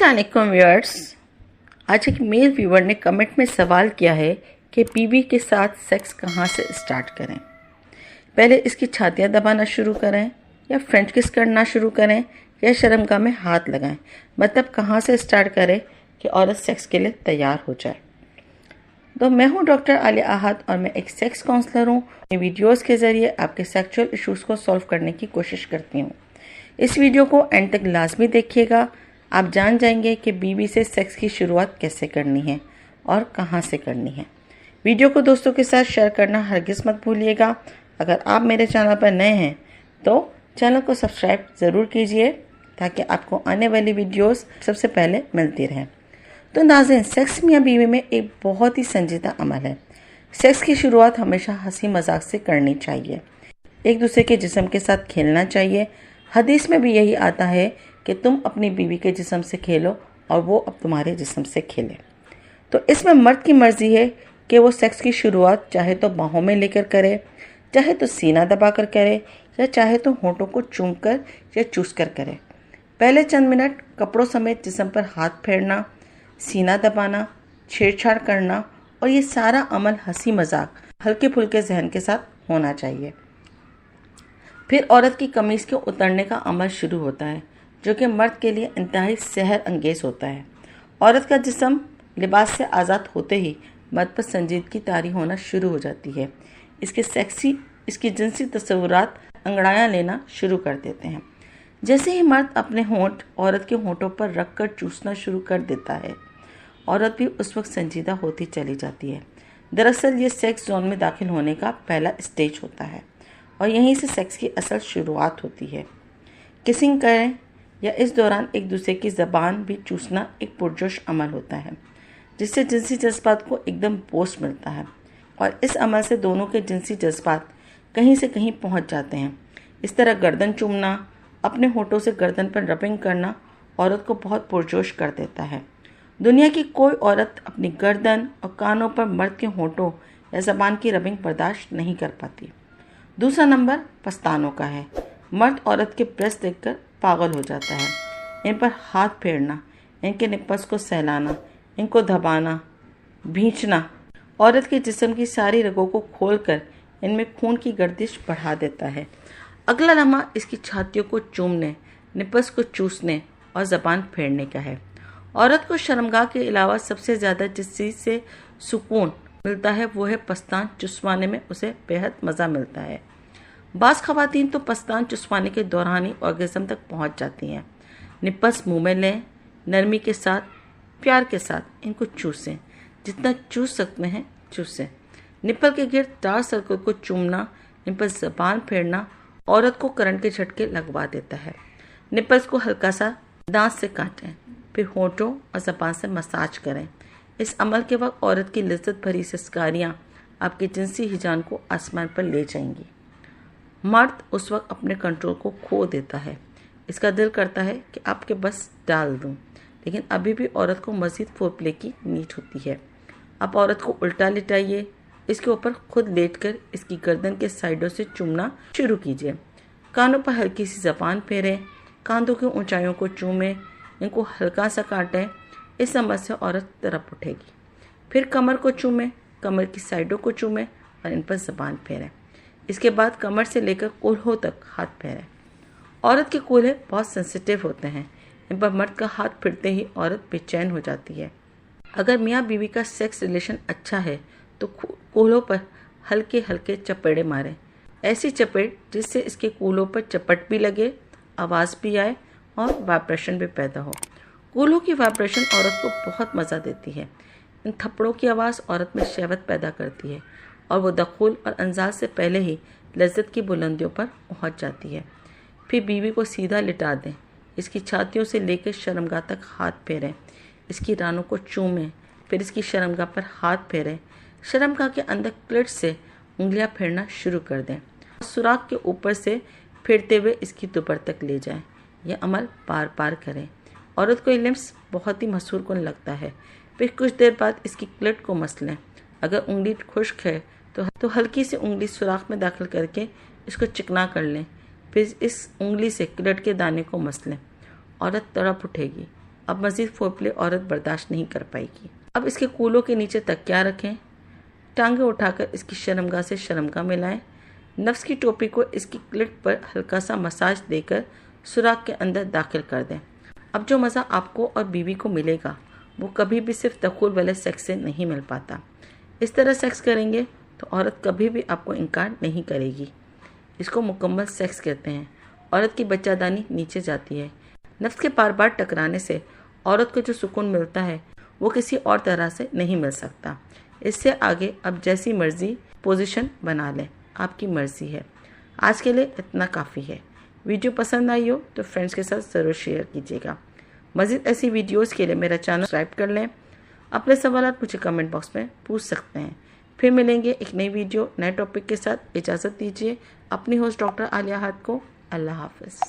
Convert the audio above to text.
अस्सलाम वालेकुम व्यूअर्स। आज एक मेल व्यूअर ने कमेंट में सवाल किया है कि बीवी के साथ सेक्स कहाँ से स्टार्ट करें। पहले इसकी छातियाँ दबाना शुरू करें या फ्रेंच किस करना शुरू करें या शर्मगाह में हाथ लगाएं। मतलब कहाँ से स्टार्ट करें कि औरत सेक्स के लिए तैयार हो जाए। तो मैं हूँ डॉक्टर आलिया आहद और मैं एक सेक्स काउंसलर हूँ। वीडियोस के ज़रिए आपके सेक्सुअल इश्यूज़ को सॉल्व करने की कोशिश करती हूँ। इस वीडियो को एंड तक लाजमी देखिएगा। आप जान जाएंगे कि बीवी से सेक्स की शुरुआत कैसे करनी है और कहाँ से करनी है। वीडियो को दोस्तों के साथ शेयर करना हरगिज़ मत भूलिएगा। अगर आप मेरे चैनल पर नए हैं तो चैनल को सब्सक्राइब ज़रूर कीजिए ताकि आपको आने वाली वीडियोस सबसे पहले मिलती रहें। तो नाज़रीन, सेक्स मियाँ बीवी में एक बहुत ही संजीदा अमल है। सेक्स की शुरुआत हमेशा हंसी मजाक से करनी चाहिए। एक दूसरे के जिस्म के साथ खेलना चाहिए। हदीस में भी यही आता है कि तुम अपनी बीवी के जिस्म से खेलो और वो अब तुम्हारे जिस्म से खेले। तो इसमें मर्द की मर्जी है कि वो सेक्स की शुरुआत चाहे तो बाहों में लेकर करे, चाहे तो सीना दबाकर करे या चाहे तो होंठों को चूम कर या चूस कर करे। पहले चंद मिनट कपड़ों समेत जिस्म पर हाथ फेरना, सीना दबाना, छेड़छाड़ करना और ये सारा अमल हंसी मजाक हल्के फुल्के जहन के साथ होना चाहिए। फिर औरत की कमीज़ के उतरने का अमल शुरू होता है जो कि मर्द के लिए इंतहाई सहर अंगेज होता है। औरत का जिस्म लिबास से आज़ाद होते ही मर्द पर संजीदगी तारी होना शुरू हो जाती है। इसकी जिनसी तस्वुरात अंगड़ाइयाँ लेना शुरू कर देते हैं। जैसे ही मर्द अपने होंठ औरत के होंठों पर रखकर चूसना शुरू कर देता है, औरत भी उस वक्त संजीदा होती चली जाती है। दरअसल ये सेक्स जोन में दाखिल होने का पहला स्टेज होता है और यहीं से सेक्स की असल शुरुआत होती है। किसिंग करें या इस दौरान एक दूसरे की ज़बान भी चूसना एक पुरजोश अमल होता है जिससे जिनसी जज्बात को एकदम बूस्ट मिलता है और इस अमल से दोनों के जिनसी जज्बात कहीं से कहीं पहुंच जाते हैं। इस तरह गर्दन चूमना, अपने होठों से गर्दन पर रबिंग करना औरत को बहुत पुरजोश कर देता है। दुनिया की कोई औरत अपनी गर्दन और कानों पर मर्द के होठों या ज़बान की रबिंग बर्दाश्त नहीं कर पाती। दूसरा नंबर पस्तानों का है। मर्द औरत के ब्रेस्ट देखकर पागल हो जाता है। इन पर हाथ फेरना, इनके निप्पल्स को सहलाना, इनको दबाना, भींचना औरत के जिस्म की सारी रगों को खोलकर इनमें खून की गर्दिश बढ़ा देता है। अगला लम्हा इसकी छातियों को चूमने, निप्पल्स को चूसने और ज़बान फेरने का है। औरत को शर्मगाह के अलावा सबसे ज़्यादा जिस चीज़ से सुकून मिलता है वो है पस्तान चुसवाने में उसे बेहद मज़ा मिलता है। बाज़ ख़वातीन तो पस्तान चुसवाने के दौरान ही ऑर्गेज़म तक पहुंच जाती हैं। निप्पल्स मुंह में लें, नरमी के साथ, प्यार के साथ इनको चूसें, जितना चूस सकते हैं चूसें। निप्पल के गिर्द डार्क सर्कल को चूमना, इन पर ज़बान फेरना औरत को करंट के झटके लगवा देता है। निप्पल्स को हल्का सा दांत से काटें, फिर होंठों और ज़बान से मसाज करें। इस अमल के वक्त औरत की लज्जत भरी सिसकारियाँ आपके जिनसी हिजान को आसमान पर ले जाएंगी। मर्द उस वक्त अपने कंट्रोल को खो देता है। इसका दिल करता है कि आपके बस डाल दूं, लेकिन अभी भी औरत को मज़ीद फोरप्ले की नीड होती है। आप औरत को उल्टा लिटाइए, इसके ऊपर खुद लेटकर इसकी गर्दन के साइडों से चूमना शुरू कीजिए। कानों पर हल्की सी ज़बान फेरें, कांधों की ऊंचाइयों को चूमें, इनको हल्का सा काटें। इस अमल से औरत तड़प उठेगी। फिर कमर को चूमें, कमर की साइडों को चूमें और इन पर ज़बान फेरें। इसके बाद कमर से लेकर कूल्हों तक हाथ फेरें। औरत के कूल्हे बहुत सेंसिटिव होते हैं। इन पर मर्द का हाथ फिरते ही औरत बेचैन हो जाती है। अगर मियाँ बीवी का सेक्स रिलेशन अच्छा है तो कूल्हों पर हल्के हल्के चपेड़े मारें। ऐसी चपेट जिससे इसके कूल्हों पर चपट भी लगे, आवाज़ भी आए और वाइब्रेशन भी पैदा हो। कूल्हों की वाइब्रेशन औरत को बहुत मज़ा देती है। इन थप्पड़ों की आवाज़ औरत में शहवत पैदा करती है और वो दखूल और अंजाल से पहले ही लज्जत की बुलंदियों पर पहुंच जाती है। फिर बीवी को सीधा लिटा दें, इसकी छातियों से लेकर शर्मगाह तक हाथ फेरें, इसकी रानों को चूमें, फिर इसकी शर्मगाह पर हाथ फेरें। शर्मगाह के अंदर क्लिट से उंगलियां फेरना शुरू कर दें। सुराख के ऊपर से फेरते हुए इसकी दुबर तक ले जाएं। यह अमल बार बार करें। औरत को ये लिम्स बहुत ही मशहूर कुन लगता है। फिर कुछ देर बाद इसकी क्लिट को मस लें। अगर उंगली खुश्क है तो हल्की सी उंगली सुराख में दाखिल करके इसको चिकना कर लें। फिर इस उंगली से क्लिट के दाने को मस लें। औरत तड़प उठेगी। अब मज़ीद फोरप्ले औरत बर्दाश्त नहीं कर पाएगी। अब इसके कूलों के नीचे तकिया रखें, टांगें उठाकर इसकी शर्मगाह से शर्मगाह मिलाएं, नफ्स की टोपी को इसकी क्लिट पर हल्का सा मसाज देकर सुराख के अंदर दाखिल कर दें। अब जो मज़ा आपको और बीवी को मिलेगा वो कभी भी सिर्फ दखूल वाले सेक्स से नहीं मिल पाता। इस तरह सेक्स करेंगे तो औरत कभी भी आपको इनकार नहीं करेगी। इसको मुकम्मल सेक्स कहते हैं। औरत की बच्चादानी नीचे जाती है। नफ्स के बार बार टकराने से औरत को जो सुकून मिलता है वो किसी और तरह से नहीं मिल सकता। इससे आगे अब जैसी मर्जी पोजीशन बना लें, आपकी मर्जी है। आज के लिए इतना काफ़ी है। वीडियो पसंद आई हो तो फ्रेंड्स के साथ ज़रूर शेयर कीजिएगा। मज़ीद ऐसी वीडियोस के लिए मेरा चैनल सब्सक्राइब कर लें। अपने सवाल मुझे कमेंट बॉक्स में पूछ सकते हैं। फिर मिलेंगे एक नई वीडियो नए टॉपिक के साथ। इजाज़त दीजिए अपनी होस्ट डॉक्टर आलिया हयात को। अल्लाह हाफ़िज़।